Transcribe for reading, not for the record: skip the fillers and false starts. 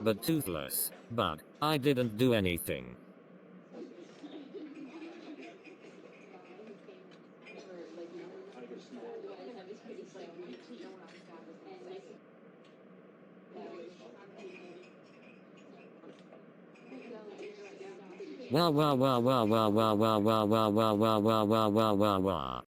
But toothless. But I didn't do anything. Wah wah wah wah wah wah wah wah wah wah wah wah wah wah wah wah.